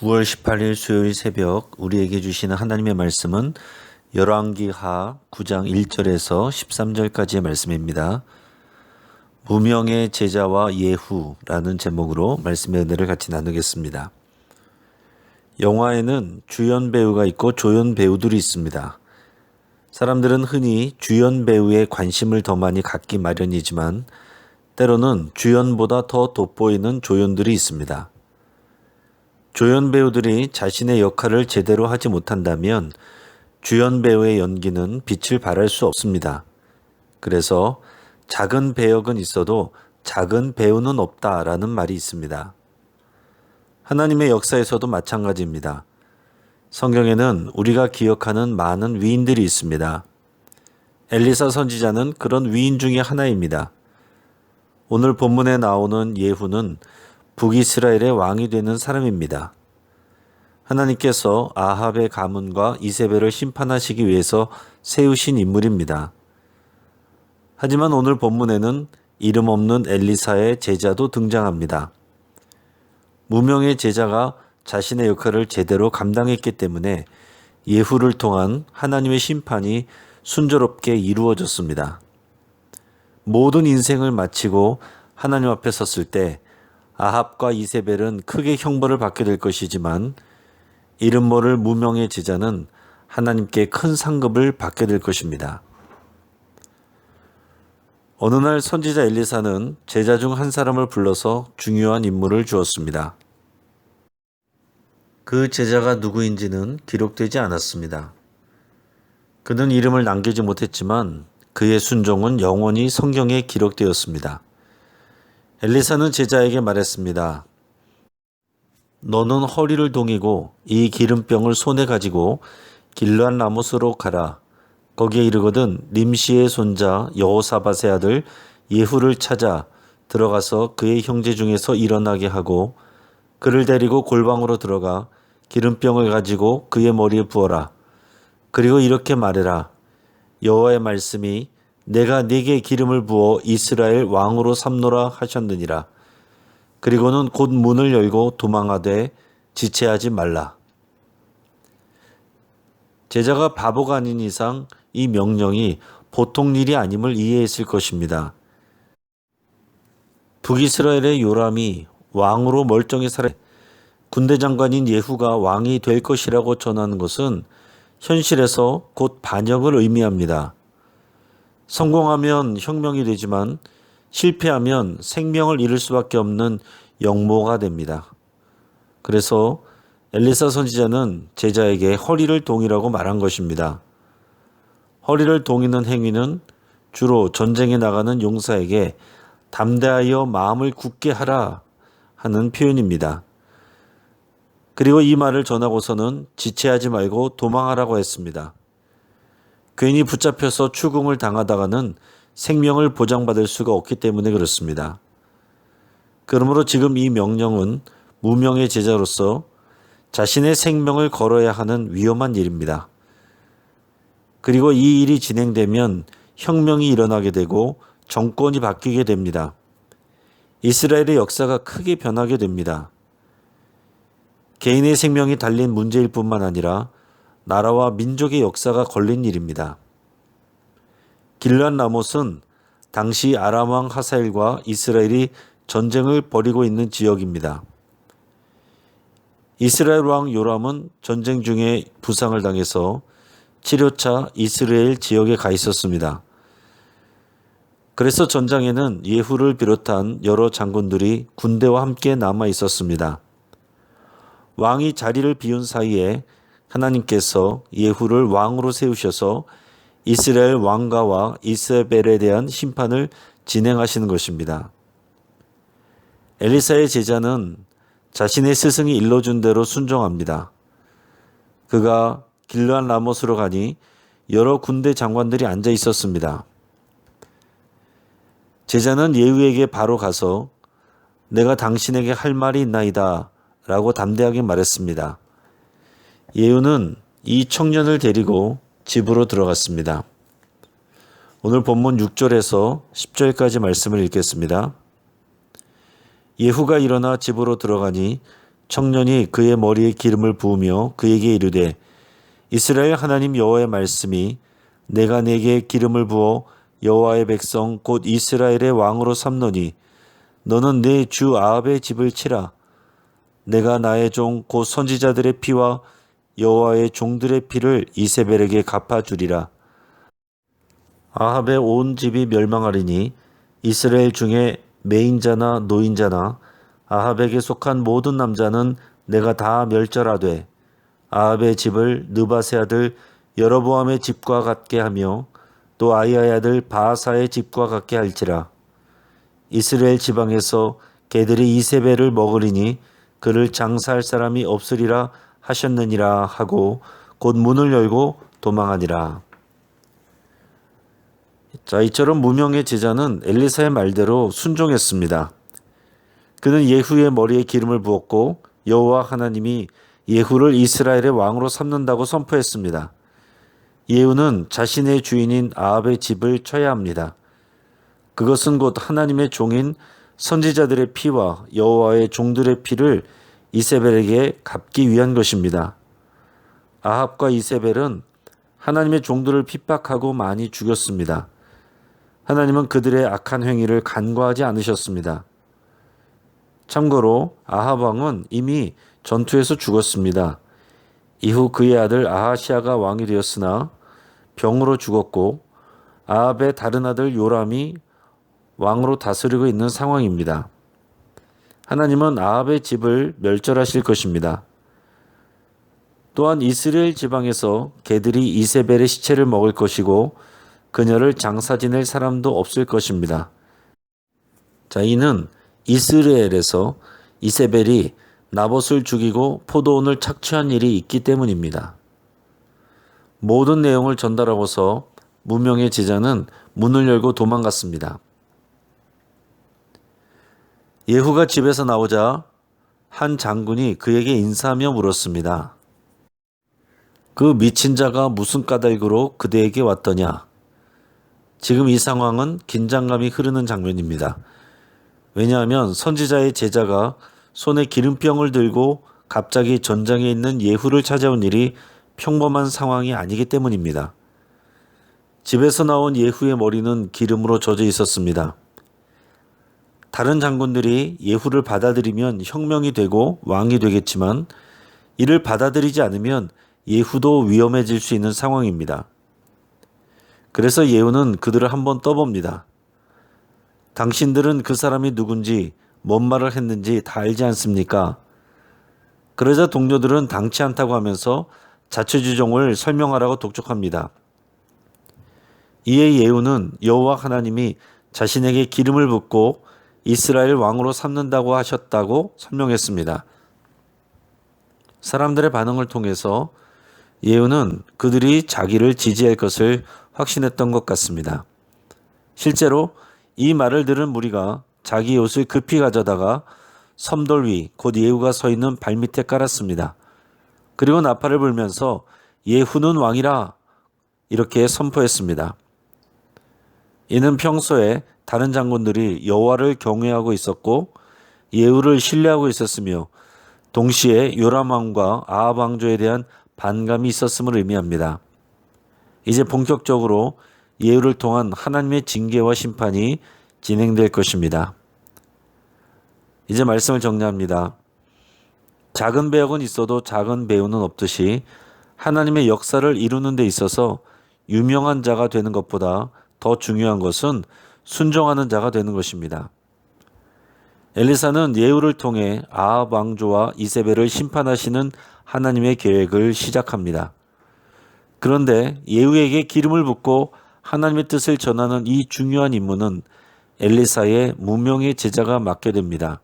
9월 18일 수요일 새벽 우리에게 주시는 하나님의 말씀은 열왕기하 9장 1절에서 13절까지의 말씀입니다. 무명의 제자와 예후라는 제목으로 말씀의 은혜를 같이 나누겠습니다. 영화에는 주연 배우가 있고 조연 배우들이 있습니다. 사람들은 흔히 주연 배우에 관심을 더 많이 갖기 마련이지만 때로는 주연보다 더 돋보이는 조연들이 있습니다. 조연 배우들이 자신의 역할을 제대로 하지 못한다면 주연 배우의 연기는 빛을 발할 수 없습니다. 그래서 작은 배역은 있어도 작은 배우는 없다라는 말이 있습니다. 하나님의 역사에서도 마찬가지입니다. 성경에는 우리가 기억하는 많은 위인들이 있습니다. 엘리사 선지자는 그런 위인 중에 하나입니다. 오늘 본문에 나오는 예후는 북이스라엘의 왕이 되는 사람입니다. 하나님께서 아합의 가문과 이세벨을 심판하시기 위해서 세우신 인물입니다. 하지만 오늘 본문에는 이름 없는 엘리사의 제자도 등장합니다. 무명의 제자가 자신의 역할을 제대로 감당했기 때문에 예후를 통한 하나님의 심판이 순조롭게 이루어졌습니다. 모든 인생을 마치고 하나님 앞에 섰을 때 아합과 이세벨은 크게 형벌을 받게 될 것이지만 이름 모를 무명의 제자는 하나님께 큰 상급을 받게 될 것입니다. 어느 날 선지자 엘리사는 제자 중 한 사람을 불러서 중요한 임무를 주었습니다. 그 제자가 누구인지는 기록되지 않았습니다. 그는 이름을 남기지 못했지만 그의 순종은 영원히 성경에 기록되었습니다. 엘리사는 제자에게 말했습니다. 너는 허리를 동이고 이 기름병을 손에 가지고 길르앗 라모스로 가라. 거기에 이르거든 nim시의 손자 여호사밧의 아들 예후를 찾아 들어가서 그의 형제 중에서 일어나게 하고 그를 데리고 골방으로 들어가 기름병을 가지고 그의 머리에 부어라. 그리고 이렇게 말해라. 여호와의 말씀이 내가 네게 기름을 부어 이스라엘 왕으로 삼노라 하셨느니라. 그리고는 곧 문을 열고 도망하되 지체하지 말라. 제자가 바보가 아닌 이상 이 명령이 보통 일이 아님을 이해했을 것입니다. 북이스라엘의 요람이 왕으로 멀쩡히 살아 군대 장관인 예후가 왕이 될 것이라고 전하는 것은 현실에서 곧 반역을 의미합니다. 성공하면 혁명이 되지만 실패하면 생명을 잃을 수밖에 없는 역모가 됩니다. 그래서 엘리사 선지자는 제자에게 허리를 동이라고 말한 것입니다. 허리를 동이는 행위는 주로 전쟁에 나가는 용사에게 담대하여 마음을 굳게 하라 하는 표현입니다. 그리고 이 말을 전하고서는 지체하지 말고 도망하라고 했습니다. 괜히 붙잡혀서 추궁을 당하다가는 생명을 보장받을 수가 없기 때문에 그렇습니다. 그러므로 지금 이 명령은 무명의 제자로서 자신의 생명을 걸어야 하는 위험한 일입니다. 그리고 이 일이 진행되면 혁명이 일어나게 되고 정권이 바뀌게 됩니다. 이스라엘의 역사가 크게 변하게 됩니다. 개인의 생명이 달린 문제일 뿐만 아니라 나라와 민족의 역사가 걸린 일입니다. 길르앗 라못은 당시 아람 왕 하사엘과 이스라엘이 전쟁을 벌이고 있는 지역입니다. 이스라엘 왕 요람은 전쟁 중에 부상을 당해서 치료차 이스라엘 지역에 가 있었습니다. 그래서 전장에는 예후를 비롯한 여러 장군들이 군대와 함께 남아 있었습니다. 왕이 자리를 비운 사이에 하나님께서 예후를 왕으로 세우셔서 이스라엘 왕가와 이세벨에 대한 심판을 진행하시는 것입니다. 엘리사의 제자는 자신의 스승이 일러준 대로 순종합니다. 그가 길르앗 라못으로 가니 여러 군대 장관들이 앉아 있었습니다. 제자는 예후에게 바로 가서 내가 당신에게 할 말이 있나이다 라고 담대하게 말했습니다. 예후는 이 청년을 데리고 집으로 들어갔습니다. 오늘 본문 6절에서 10절까지 말씀을 읽겠습니다. 예후가 일어나 집으로 들어가니 청년이 그의 머리에 기름을 부으며 그에게 이르되 이스라엘 하나님 여호와의 말씀이 내가 네게 기름을 부어 여호와의 백성 곧 이스라엘의 왕으로 삼노니 너는 내 주 아합의 집을 치라. 내가 나의 종 곧 선지자들의 피와 여호와의 종들의 피를 이세벨에게 갚아주리라. 아합의 온 집이 멸망하리니 이스라엘 중에 매인자나 노인자나 아합에게 속한 모든 남자는 내가 다 멸절하되 아합의 집을 느바세 아들 여로보암의 집과 같게 하며 또 아히야의 아들 바하사의 집과 같게 할지라. 이스라엘 지방에서 개들이 이세벨을 먹으리니 그를 장사할 사람이 없으리라 하셨느니라 하고 곧 문을 열고 도망하니라. 자, 이처럼 무명의 제자는 엘리사의 말대로 순종했습니다. 그는 예후의 머리에 기름을 부었고 여호와 하나님이 예후를 이스라엘의 왕으로 삼는다고 선포했습니다. 예후는 자신의 주인인 아합의 집을 쳐야 합니다. 그것은 곧 하나님의 종인 선지자들의 피와 여호와의 종들의 피를 이세벨에게 갚기 위한 것입니다. 아합과 이세벨은 하나님의 종들을 핍박하고 많이 죽였습니다. 하나님은 그들의 악한 행위를 간과하지 않으셨습니다. 참고로 아합 왕은 이미 전투에서 죽었습니다. 이후 그의 아들 아하시아가 왕이 되었으나 병으로 죽었고 아합의 다른 아들 요람이 왕으로 다스리고 있는 상황입니다. 하나님은 아합의 집을 멸절하실 것입니다. 또한 이스라엘 지방에서 개들이 이세벨의 시체를 먹을 것이고 그녀를 장사 지낼 사람도 없을 것입니다. 자, 이는 이스라엘에서 이세벨이 나봇을 죽이고 포도원을 착취한 일이 있기 때문입니다. 모든 내용을 전달하고서 무명의 제자는 문을 열고 도망갔습니다. 예후가 집에서 나오자 한 장군이 그에게 인사하며 물었습니다. 그 미친 자가 무슨 까닭으로 그대에게 왔더냐? 지금 이 상황은 긴장감이 흐르는 장면입니다. 왜냐하면 선지자의 제자가 손에 기름병을 들고 갑자기 전장에 있는 예후를 찾아온 일이 평범한 상황이 아니기 때문입니다. 집에서 나온 예후의 머리는 기름으로 젖어 있었습니다. 다른 장군들이 예후를 받아들이면 혁명이 되고 왕이 되겠지만 이를 받아들이지 않으면 예후도 위험해질 수 있는 상황입니다. 그래서 예후는 그들을 한번 떠봅니다. 당신들은 그 사람이 누군지 뭔 말을 했는지 다 알지 않습니까? 그러자 동료들은 당치 않다고 하면서 자초지종을 설명하라고 독촉합니다. 이에 예후는 여호와 하나님이 자신에게 기름을 붓고 이스라엘 왕으로 삼는다고 하셨다고 설명했습니다. 사람들의 반응을 통해서 예후는 그들이 자기를 지지할 것을 확신했던 것 같습니다. 실제로 이 말을 들은 무리가 자기 옷을 급히 가져다가 섬돌 위 곧 예후가 서 있는 발밑에 깔았습니다. 그리고 나팔을 불면서 예후는 왕이라 이렇게 선포했습니다. 이는 평소에 다른 장군들이 여호와를 경외하고 있었고 예후를 신뢰하고 있었으며 동시에 요람 왕과 아합 왕조에 대한 반감이 있었음을 의미합니다. 이제 본격적으로 예후를 통한 하나님의 징계와 심판이 진행될 것입니다. 이제 말씀을 정리합니다. 작은 배역은 있어도 작은 배우는 없듯이 하나님의 역사를 이루는 데 있어서 유명한 자가 되는 것보다 더 중요한 것은 순종하는 자가 되는 것입니다. 엘리사는 예후를 통해 아합 왕조와 이세벨을 심판하시는 하나님의 계획을 시작합니다. 그런데 예후에게 기름을 붓고 하나님의 뜻을 전하는 이 중요한 임무는 엘리사의 무명의 제자가 맡게 됩니다.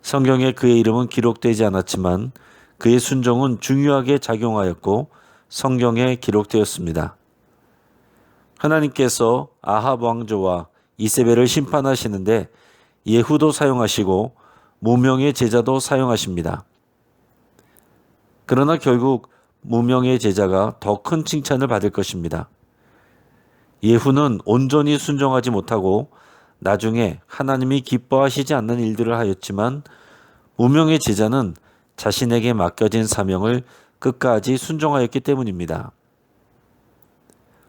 성경에 그의 이름은 기록되지 않았지만 그의 순종은 중요하게 작용하였고 성경에 기록되었습니다. 하나님께서 아합 왕조와 이세벨을 심판하시는데 예후도 사용하시고 무명의 제자도 사용하십니다. 그러나 결국 무명의 제자가 더 큰 칭찬을 받을 것입니다. 예후는 온전히 순종하지 못하고 나중에 하나님이 기뻐하시지 않는 일들을 하였지만 무명의 제자는 자신에게 맡겨진 사명을 끝까지 순종하였기 때문입니다.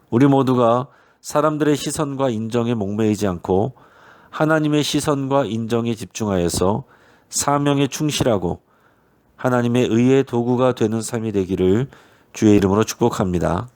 우리 모두가 사람들의 시선과 인정에 목매이지 않고 하나님의 시선과 인정에 집중하여서 사명에 충실하고 하나님의 의의 도구가 되는 삶이 되기를 주의 이름으로 축복합니다.